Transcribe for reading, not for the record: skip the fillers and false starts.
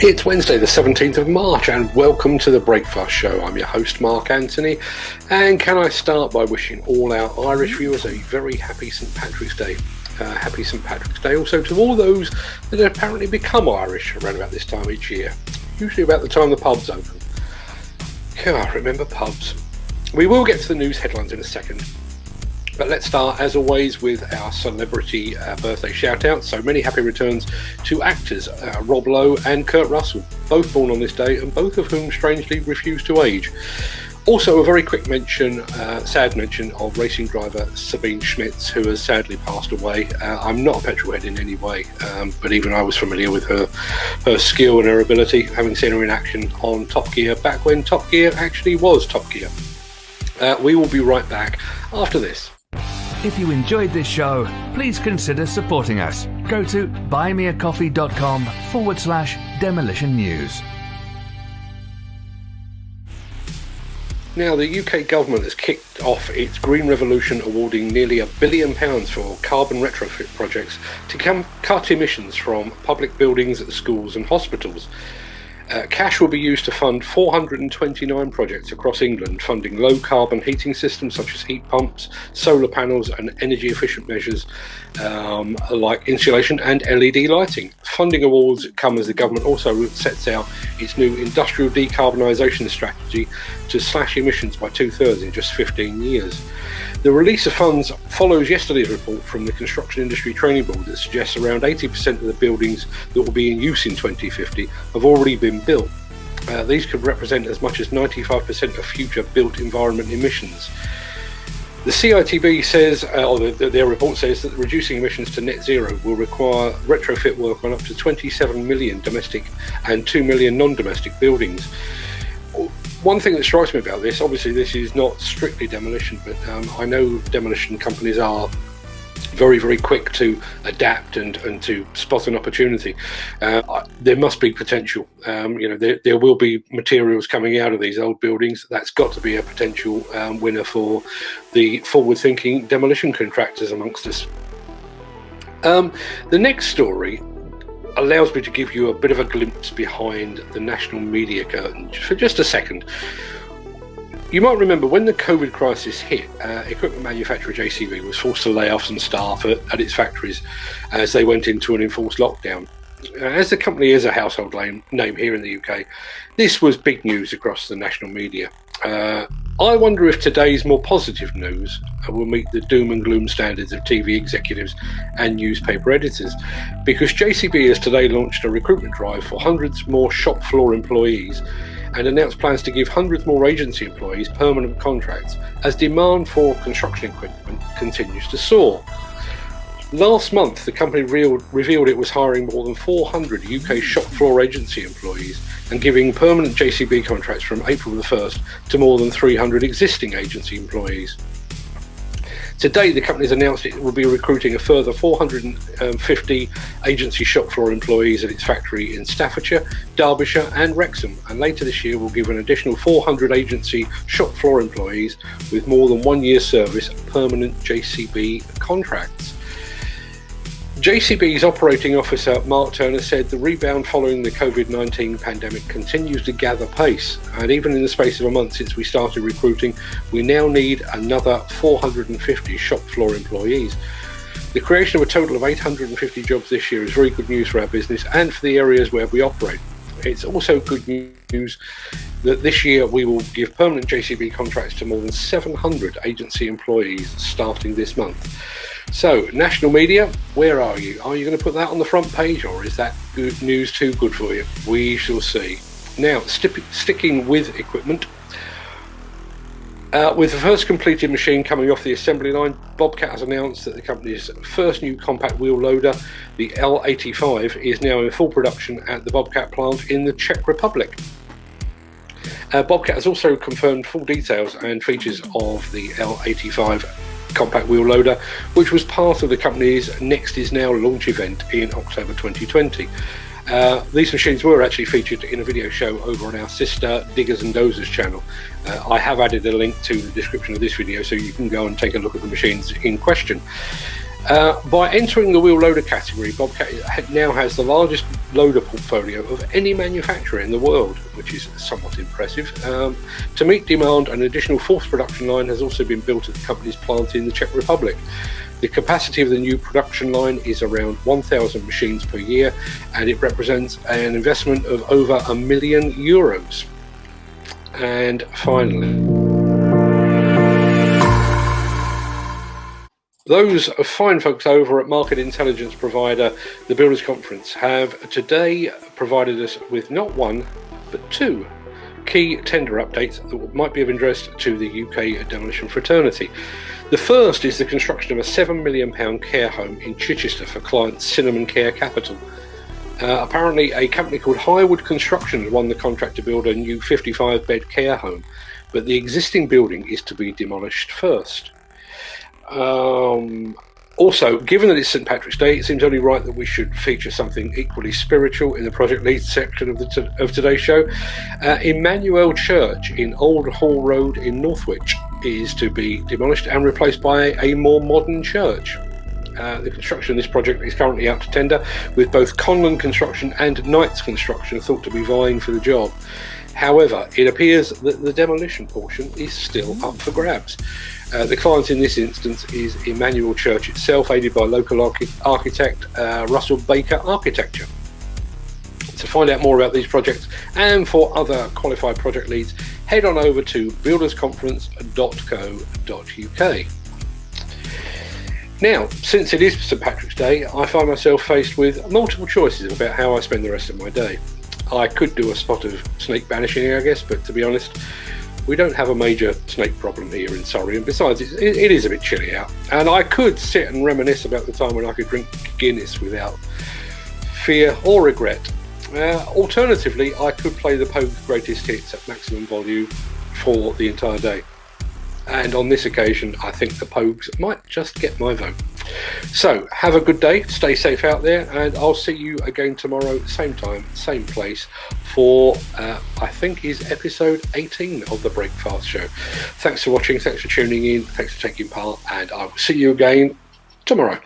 It's Wednesday the 17th of March and welcome to the Breakfast Show. I'm your host Mark Anthony, and can I start by wishing all our Irish viewers a very happy St Patrick's Day. Happy St Patrick's Day also to all those that apparently become Irish around about this time each year, usually about the time the pubs open. God, remember pubs. We will get to the news headlines in a second, but let's start as always with our celebrity birthday shout out. So many happy returns to actors Rob Lowe and Kurt Russell, both born on this day and both of whom strangely refuse to age. Also a very quick mention, sad mention of racing driver Sabine Schmitz, who has sadly passed away. I'm not a petrolhead in any way, but even I was familiar with her skill and her ability, having seen her in action on Top Gear back when Top Gear actually was Top Gear. We will be right back after this. If you enjoyed this show, please consider supporting us. Go to buymeacoffee.com/demolition news. Now, the UK government has kicked off its Green Revolution, awarding nearly £1 billion for carbon retrofit projects to cut emissions from public buildings, schools and hospitals. Cash will be used to fund 429 projects across England, funding low-carbon heating systems such as heat pumps, solar panels and energy-efficient measures like insulation and LED lighting. Funding awards come as the government also sets out its new industrial decarbonisation strategy to slash emissions by 2/3 in just 15 years. The release of funds follows yesterday's report from the Construction Industry Training Board that suggests around 80% of the buildings that will be in use in 2050 have already been built. These could represent as much as 95% of future built environment emissions. The CITB says, their report says, that reducing emissions to net zero will require retrofit work on up to 27 million domestic and 2 million non-domestic buildings. One thing that strikes me about this, obviously this is not strictly demolition, but I know demolition companies are very, very quick to adapt and to spot an opportunity. There must be potential. There will be materials coming out of these old buildings. That's got to be a potential winner for the forward-thinking demolition contractors amongst us. The next story allows me to give you a bit of a glimpse behind the national media curtain for just a second. You might remember when the COVID crisis hit, equipment manufacturer JCB was forced to lay off some staff at its factories as they went into an enforced lockdown. As the company is a household name here in the UK, this was big news across the national media. I wonder if today's more positive news will meet the doom and gloom standards of TV executives and newspaper editors, because JCB has today launched a recruitment drive for hundreds more shop floor employees and announced plans to give hundreds more agency employees permanent contracts as demand for construction equipment continues to soar. Last month, the company revealed it was hiring more than 400 UK shop floor agency employees and giving permanent JCB contracts from April the 1st to more than 300 existing agency employees. Today, the company has announced it will be recruiting a further 450 agency shop floor employees at its factory in Staffordshire, Derbyshire and Wrexham, and later this year will give an additional 400 agency shop floor employees with more than 1 year's service permanent JCB contracts. JCB's operating officer Mark Turner said the rebound following the COVID-19 pandemic continues to gather pace, and even in the space of a month since we started recruiting, we now need another 450 shop floor employees. The creation of a total of 850 jobs this year is very good news for our business and for the areas where we operate. It's also good news that this year we will give permanent JCB contracts to more than 700 agency employees starting this month. So, national media, where are you? Are you going to put that on the front page, or is that good news too good for you? We shall see. Now, sticking with equipment, with the first completed machine coming off the assembly line, Bobcat has announced that the company's first new compact wheel loader, the L85, is now in full production at the Bobcat plant in the Czech Republic. Bobcat has also confirmed full details and features of the L85 compact wheel loader, which was part of the company's Next Is Now launch event in October 2020. These machines were actually featured in a video show over on our sister Diggers and Dozers channel. I have added a link to the description of this video so you can go and take a look at the machines in question. By entering the wheel loader category, Bobcat now has the largest loader portfolio of any manufacturer in the world, which is somewhat impressive. To meet demand, an additional fourth production line has also been built at the company's plant in the Czech Republic. The capacity of the new production line is around 1,000 machines per year, and it represents an investment of over €1 million. And finally, those fine folks over at market intelligence provider the Builders Conference have today provided us with not one but two key tender updates that might be of interest to the UK demolition fraternity. The first is the construction of a £7 million care home in Chichester for client Cinnamon Care Capital. Apparently a company called Highwood Construction has won the contract to build a new 55-bed care home, but the existing building is to be demolished first. Also, given that it's St Patrick's Day, it seems only right that we should feature something equally spiritual in the Project Leads section of today's show. Emmanuel Church in Old Hall Road in Northwich is to be demolished and replaced by a more modern church. The construction of this project is currently out to tender, with both Conlon Construction and Knights Construction thought to be vying for the job. However, it appears that the demolition portion is still up for grabs. The client in this instance is Emmanuel Church itself, aided by local architect Russell Baker Architecture. To find out more about these projects and for other qualified project leads, head on over to buildersconference.co.uk. Now, since it is St Patrick's Day, I find myself faced with multiple choices about how I spend the rest of my day. I could do a spot of snake banishing, I guess, but to be honest, we don't have a major snake problem here in Surrey, and besides, it is a bit chilly out. And I could sit and reminisce about the time when I could drink Guinness without fear or regret. Alternatively, I could play the Pogue's greatest hits at maximum volume for the entire day. And on this occasion, I think the Pogues might just get my vote. So, have a good day, stay safe out there, and I'll see you again tomorrow, same time, same place, for, I think is episode 18 of the Breakfast Show. Thanks for watching, thanks for tuning in, thanks for taking part, and I will see you again tomorrow.